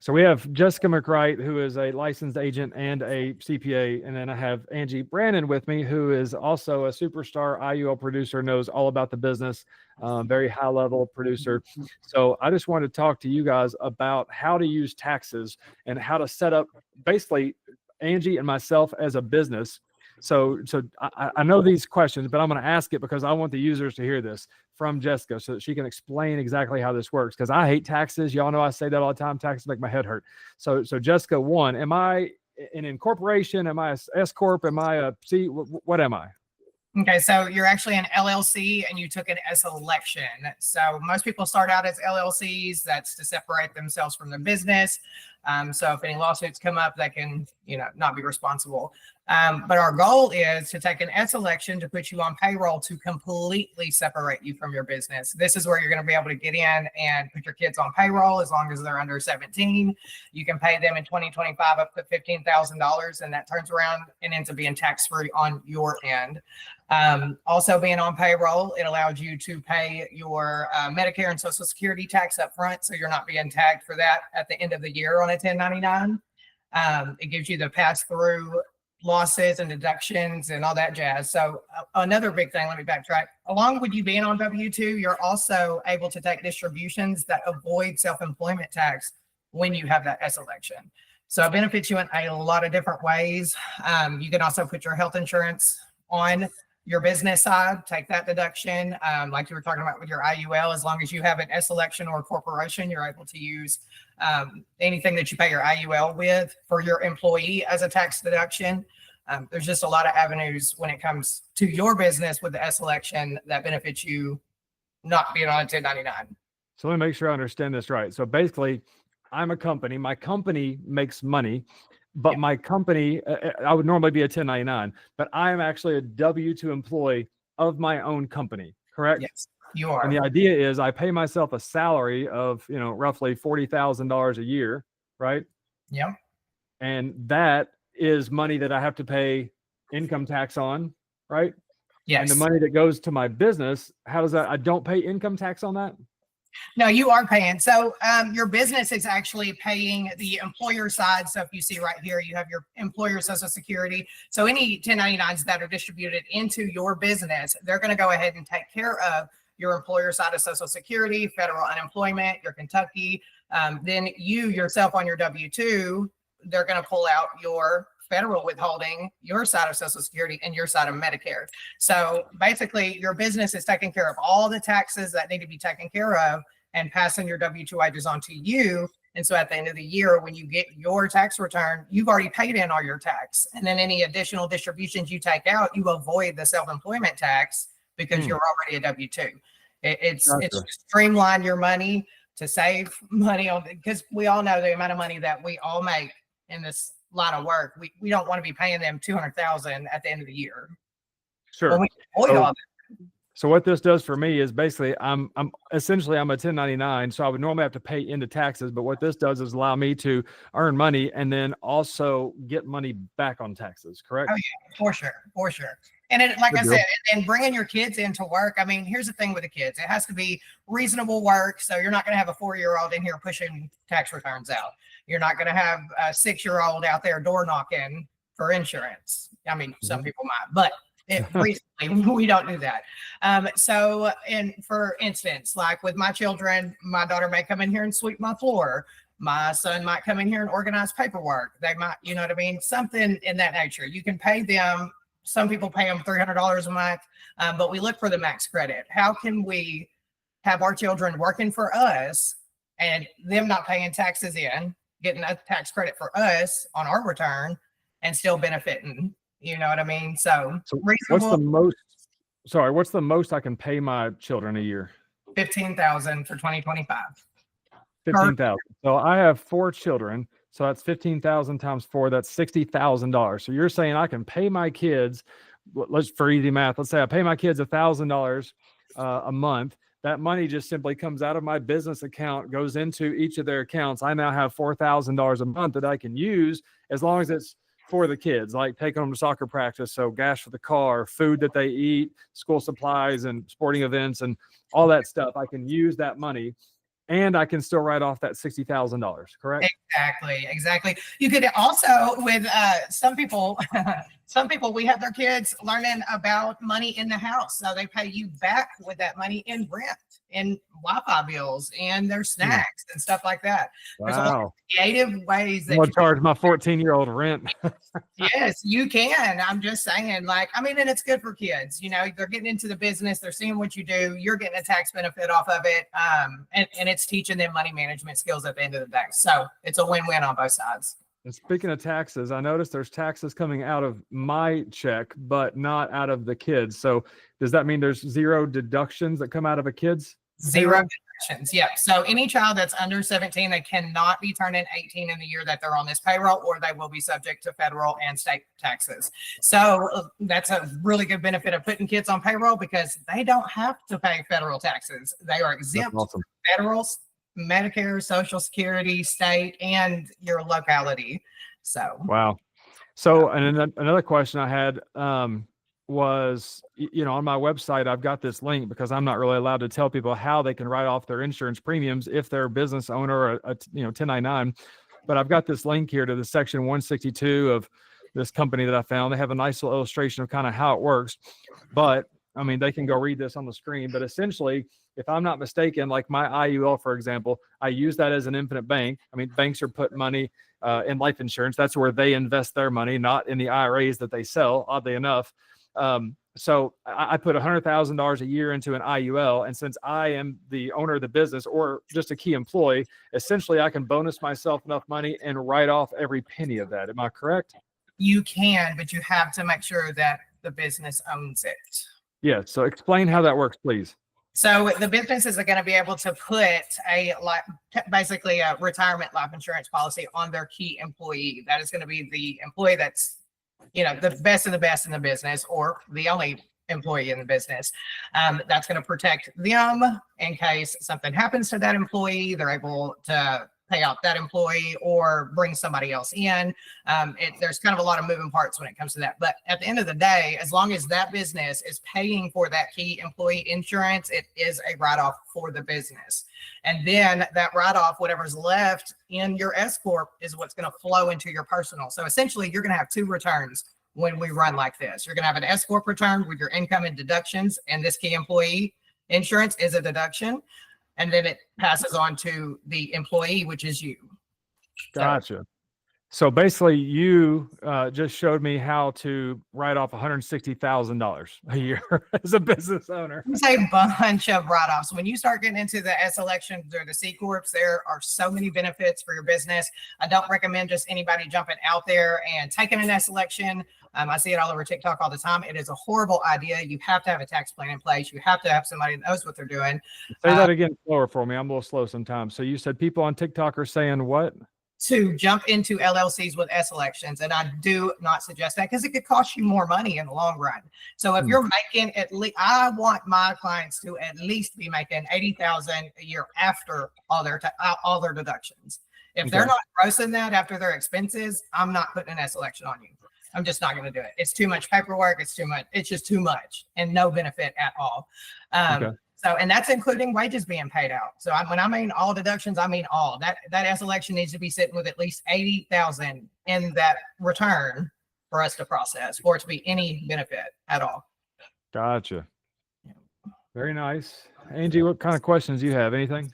So we have Jessica McWright, who is a licensed agent and a CPA. And then I have Angie Brandon with me, who is also a superstar IUL producer, knows all about the business, very high level producer. So I just wanted to talk to you guys about how to use taxes and how to set up basically Angie and myself as a business. So I know these questions, but I'm going to ask it because I want the users to hear this from Jessica so that she can explain exactly how this works. Because I hate taxes. Y'all know I say that all the time. Taxes make my head hurt. So Jessica, one, am I an incorporation? Am I a S corp? Am I a C? What am I? Okay, so you're actually an LLC and you took an S election. So most people start out as LLCs. That's to separate themselves from the business. So if any lawsuits come up, they can, not be responsible. But our goal is to take an S election to put you on payroll to completely separate you from your business. This is where you're going to be able to get in and put your kids on payroll as long as they're under 17. You can pay them in 2025 up to $15,000, and that turns around and ends up being tax-free on your end. Also being on payroll, it allows you to pay your Medicare and Social Security tax up front, so you're not being tagged for that at the end of the year on a 1099. It gives you the pass-through losses and deductions and all that jazz. So another big thing, let me backtrack. Along with you being on W-2, you're also able to take distributions that avoid self-employment tax when you have that S election. So it benefits you in a lot of different ways. You can also put your health insurance on your business side, take that deduction. Like you were talking about with your IUL, as long as you have an S election or a corporation, you're able to use anything that you pay your IUL with for your employee as a tax deduction. There's just a lot of avenues when it comes to your business with the S election that benefits you not being on a 1099. So let me make sure I understand this right. So basically, I'm a company. My company makes money. But my company, I would normally be a 1099, but I am actually a W-2 employee of my own company, correct? Yes, you are. And the idea is I pay myself a salary of, roughly $40,000 a year, right? Yeah. And that is money that I have to pay income tax on, right? Yes. And the money that goes to my business, how does that, I don't pay income tax on that? No, you are paying. So your business is actually paying the employer side. So if you see right here, you have your employer Social Security. So any 1099s that are distributed into your business, they're going to go ahead and take care of your employer side of Social Security, federal unemployment, your Kentucky. Then you yourself on your W-2, they're going to pull out your federal withholding, your side of Social Security, and your side of Medicare. So basically, your business is taking care of all the taxes that need to be taken care of and passing your W-2 wages on to you. And so at the end of the year, when you get your tax return, you've already paid in all your tax. And then any additional distributions you take out, you avoid the self-employment tax because you're already a W-2. It's to streamline your money, to save money on, because we all know the amount of money that we all make in this line of work. We don't want to be paying them $200,000 at the end of the year. Sure. So what this does for me is basically I'm essentially a 1099, so I would normally have to pay into taxes, but what this does is allow me to earn money and then also get money back on taxes, correct? Oh yeah, for sure. And it, like I said, and bringing your kids into work. I mean, here's the thing with the kids. It has to be reasonable work. So you're not going to have a 4-year-old in here pushing tax returns out. You're not going to have a 6-year-old out there door knocking for insurance. I mean, some people might, but recently we don't do that. So, and for instance, like with my children, my daughter may come in here and sweep my floor. My son might come in here and organize paperwork. They might, you know what I mean? Something in that nature. You can pay them. Some people pay them $300 a month, but we look for the max credit. How can we have our children working for us and them not paying taxes in, getting a tax credit for us on our return and still benefiting? You know what I mean? So what's the most I can pay my children a year? $15,000 for 2025. 15,000. So I have 4 children. So that's 15,000 times 4. That's $60,000. So you're saying I can pay my kids, let's for easy math, let's say I pay my kids $1,000 a month. That money just simply comes out of my business account, goes into each of their accounts. I now have $4,000 a month that I can use as long as it's for the kids, like taking them to soccer practice. So gas for the car, food that they eat, school supplies and sporting events and all that stuff. I can use that money Exactly. and I can still write off that $60,000, correct? Exactly. You could also, with some people, some people, we have their kids learning about money in the house. So they pay you back with that money in rent, in Wi-Fi bills, and their snacks and stuff like that. There's a lot of Wow. creative ways I'm that gonna you charge my 14-year-old rent. Yes, you can. I'm just saying, like, I mean, and it's good for kids. You know, they're getting into the business, they're seeing what you do, you're getting a tax benefit off of it. And it's teaching them money management skills at the end of the day. So it's a win-win on both sides. And speaking of taxes, I noticed there's taxes coming out of my check, but not out of the kids. So does that mean there's zero deductions that come out of a kid's Zero payroll? deductions. Yep. So any child that's under 17, they cannot be turning 18 in the year that they're on this payroll, or they will be subject to federal and state taxes. So that's a really good benefit of putting kids on payroll, because they don't have to pay federal taxes. They are That's exempt awesome. federal, Medicare, Social Security, state, and your locality. So Wow. So, and another question I had was, on my website, I've got this link because I'm not really allowed to tell people how they can write off their insurance premiums if they're a business owner or a 1099. But I've got this link here to the section 162 of this company that I found. They have a nice little illustration of kind of how it works. But I mean, they can go read this on the screen. But essentially, if I'm not mistaken, like my IUL, for example, I use that as an infinite bank. I mean, banks are putting money in life insurance. That's where they invest their money, not in the IRAs that they sell, oddly enough. So I put $100,000 a year into an IUL. And since I am the owner of the business or just a key employee, essentially I can bonus myself enough money and write off every penny of that. Am I correct? you can, but you have to make sure that the business owns it. Yeah. So explain how that works, please. So the businesses are going to be able to put basically a retirement life insurance policy on their key employee. That is going to be the employee that's, the best of the best in the business, or the only employee in the business. That's going to protect them in case something happens to that employee. They're able to pay out that employee or bring somebody else in. There's kind of a lot of moving parts when it comes to that. But at the end of the day, as long as that business is paying for that key employee insurance, it is a write-off for the business. And then that write-off, whatever's left in your S Corp, is what's going to flow into your personal. So essentially, you're going to have two returns when we run like this. You're going to have an S Corp return with your income and deductions, and this key employee insurance is a deduction. And then it passes on to the employee, which is you. Gotcha. So basically, you just showed me how to write off $160,000 a year as a business owner. It's a bunch of write-offs. When you start getting into the S elections or the C Corps, there are so many benefits for your business. I don't recommend just anybody jumping out there and taking an S election. I see it all over TikTok all the time. It is a horrible idea. You have to have a tax plan in place. You have to have somebody that knows what they're doing. Say that again slower for me. I'm a little slow sometimes. So you said people on TikTok are saying what? To jump into LLCs with S elections. And I do not suggest that, because it could cost you more money in the long run. So if you're making at least, I want my clients to at least be making $80,000 a year after all their deductions. If they're not grossing that after their expenses, I'm not putting an S election on you. I'm just not going to do it. It's too much paperwork. It's too much. It's just too much and no benefit at all. So, and that's including wages being paid out. So when I mean all deductions, I mean all. That S election needs to be sitting with at least $80,000 in that return for us to process, for it to be any benefit at all. Gotcha. Very nice. Angie, what kind of questions do you have? Anything?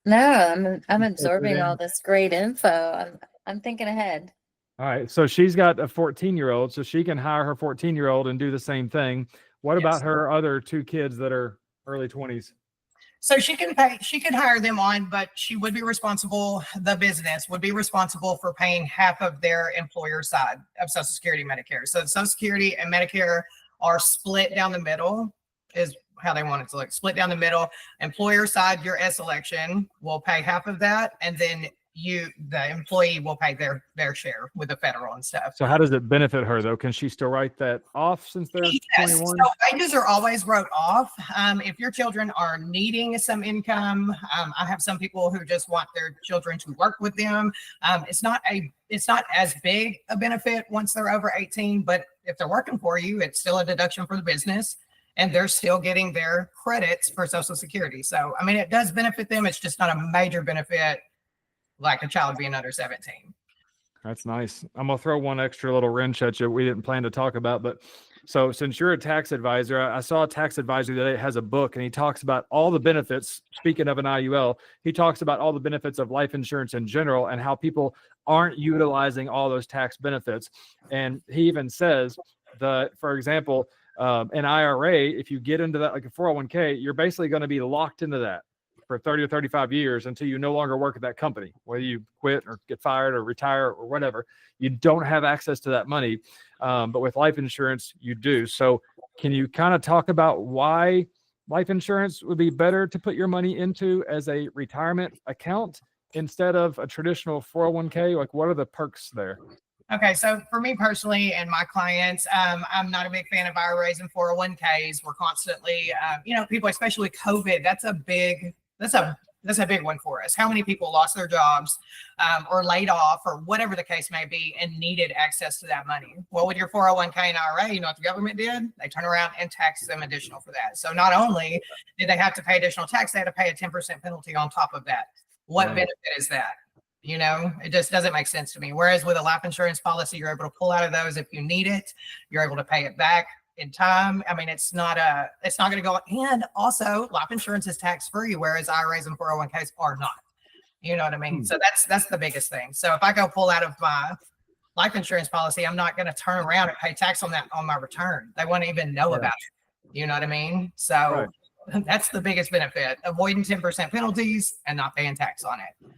No, I'm absorbing all this great info. I'm thinking ahead. All right. So she's got a 14-year-old, so she can hire her 14-year-old and do the same thing. What about her other two kids that are early 20s? So she can hire them on, but she would be responsible, the business would be responsible for paying half of their employer side of Social Security, Medicare. So Social Security and Medicare are split down the middle, is how they want it to look. Split down the middle. Employer side, your S election will pay half of that, and then the employee will pay their share with the federal and stuff. So how does it benefit her though? Can she still write that off since they're 21? So wages are always wrote off. If your children are needing some income, I have some people who just want their children to work with them. It's not as big a benefit once they're over 18, but if they're working for you, it's still a deduction for the business. and they're still getting their credits for Social Security. So, I mean, it does benefit them. It's just not a major benefit like a child being under 17. That's nice. I'm gonna throw one extra little wrench at you we didn't plan to talk about, but so since you're a tax advisor, I saw a tax advisor that has a book and he talks about all the benefits. Speaking of an IUL, he talks about all the benefits of life insurance in general and how people aren't utilizing all those tax benefits. And he even says that, for example, an IRA, if you get into that like a 401k, you're basically going to be locked into that for 30 or 35 years until you no longer work at that company, whether you quit or get fired or retire or whatever. You don't have access to that money. But with life insurance, you do. So can you kind of talk about why life insurance would be better to put your money into as a retirement account instead of a traditional 401k? Like, what are the perks there? Okay, so for me personally and my clients, I'm not a big fan of IRAs and 401ks. We're constantly, people, especially COVID, that's a big one for us. How many people lost their jobs or laid off or whatever the case may be and needed access to that money? Well, with your 401k and IRA, you know what the government did? They turn around and tax them additional for that. So not only did they have to pay additional tax, they had to pay a 10% penalty on top of that. What benefit is that? You know, it just doesn't make sense to me. Whereas with a life insurance policy, you're able to pull out of those if you need it. You're able to pay it back in time. I mean, it's not going to go. And also, life insurance is tax free, whereas IRAs and 401ks are not. You know what I mean? So that's the biggest thing. So if I go pull out of my life insurance policy, I'm not going to turn around and pay tax on that on my return. They won't even know about it. You know what I mean? So that's the biggest benefit: avoiding 10% penalties and not paying tax on it.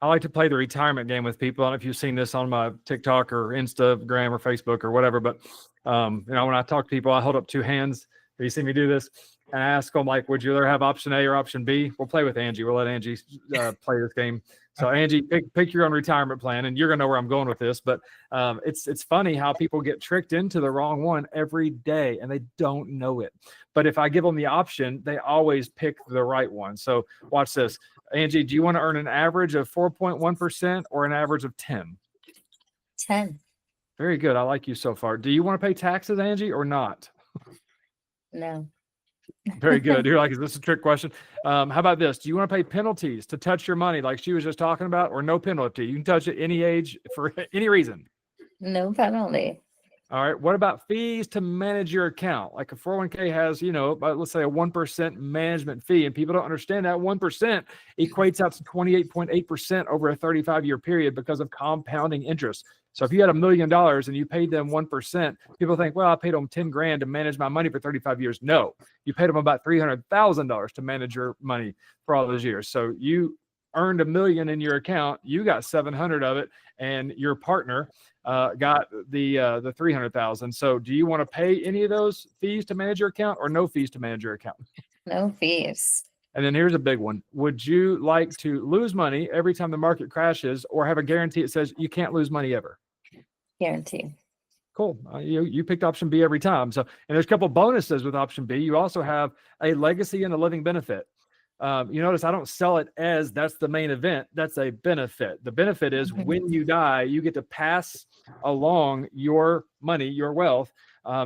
I like to play the retirement game with people. I don't know if you've seen this on my TikTok or Instagram or Facebook or whatever, but when I talk to people, I hold up two hands. Have you seen me do this? And I ask them, like, would you rather have option A or option B? We'll play with Angie. We'll let Angie play this game. So Angie, pick your own retirement plan, and you're gonna know where I'm going with this. But it's funny how people get tricked into the wrong one every day, and they don't know it. But if I give them the option, they always pick the right one. So watch this. Angie, do you want to earn an average of 4.1% or an average of 10? 10. Very good. I like you so far. Do you want to pay taxes, Angie, or not? No. Very good. You're like, is this a trick question? How about this? Do you want to pay penalties to touch your money like she was just talking about, or no penalty? You can touch it any age for any reason. No penalty. All right. What about fees to manage your account? Like a 401k has, let's say a 1% management fee, and people don't understand that 1% equates out to 28.8% over a 35-year period because of compounding interest. So if you had $1 million and you paid them 1%, people think, well, I paid them 10 grand to manage my money for 35 years. No, you paid them about $300,000 to manage your money for all those years. So you earned $1 million in your account, you got 700 of it, and your partner got the 300,000. So do you want to pay any of those fees to manage your account or no fees to manage your account? No fees. And then here's a big one. Would you like to lose money every time the market crashes or have a guarantee that says you can't lose money ever? Guarantee. Cool. You picked option B every time. So, and there's a couple bonuses with option B. You also have a legacy and a living benefit. You notice I don't sell it as that's the main event. That's a benefit. The benefit is when you die, you get to pass along your money, your wealth,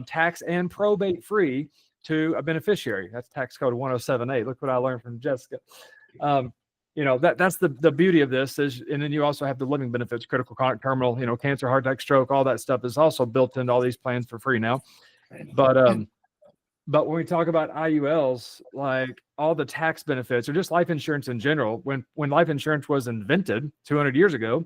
tax and probate free to a beneficiary. That's tax code 1078. Look what I learned from Jessica. That's the beauty of this is, and then you also have the living benefits, critical terminal, cancer, heart attack, stroke, all that stuff is also built into all these plans for free now. But when we talk about IULs, like all the tax benefits or just life insurance in general, when life insurance was invented 200 years ago,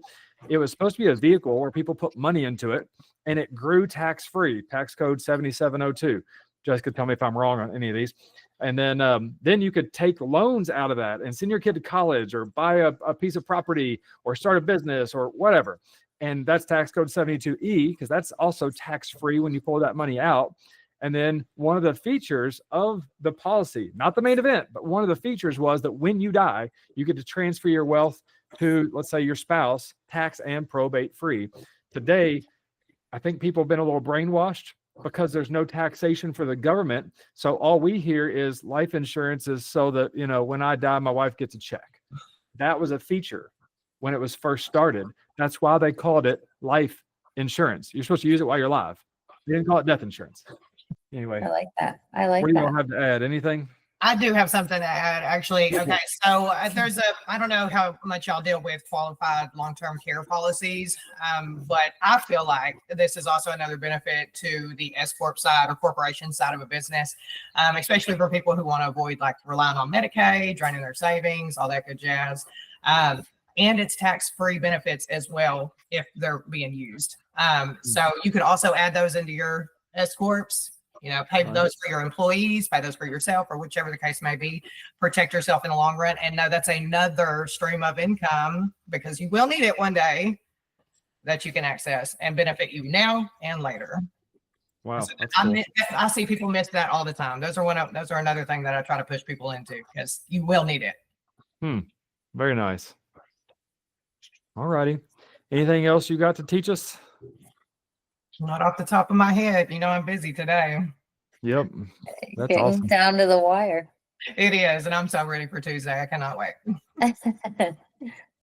it was supposed to be a vehicle where people put money into it and it grew tax-free, tax code 7702. Jessica, tell me if I'm wrong on any of these. And then you could take loans out of that and send your kid to college or buy a piece of property or start a business or whatever. And that's tax code 72E because that's also tax-free when you pull that money out. And then one of the features of the policy, not the main event, but one of the features was that when you die, you get to transfer your wealth to, let's say, your spouse, tax and probate free. Today, I think people have been a little brainwashed because there's no taxation for the government. So all we hear is life insurance is so that, when I die, my wife gets a check. That was a feature when it was first started. That's why they called it life insurance. You're supposed to use it while you're alive. They didn't call it death insurance. Anyway, I like that. I like what do you that. all have to add? Anything? I do have something to add, actually. Okay, so I don't know how much y'all deal with qualified long-term care policies, but I feel like this is also another benefit to the S Corp side or corporation side of a business, especially for people who want to avoid like relying on Medicaid, draining their savings, all that good jazz. And it's tax-free benefits as well if they're being used. So you could also add those into your S Corps. Pay those for your employees, pay those for yourself, or whichever the case may be. Protect yourself in the long run. And no, that's another stream of income because you will need it one day that you can access and benefit you now and later. Wow, So that's cool. I see people miss that all the time. Those are another thing that I try to push people into because you will need it. Very nice. All righty. Anything else you got to teach us? Not off the top of my head. I'm busy today. Yep. That's Getting awesome. down to the wire. It is, and I'm so ready for Tuesday. I cannot wait.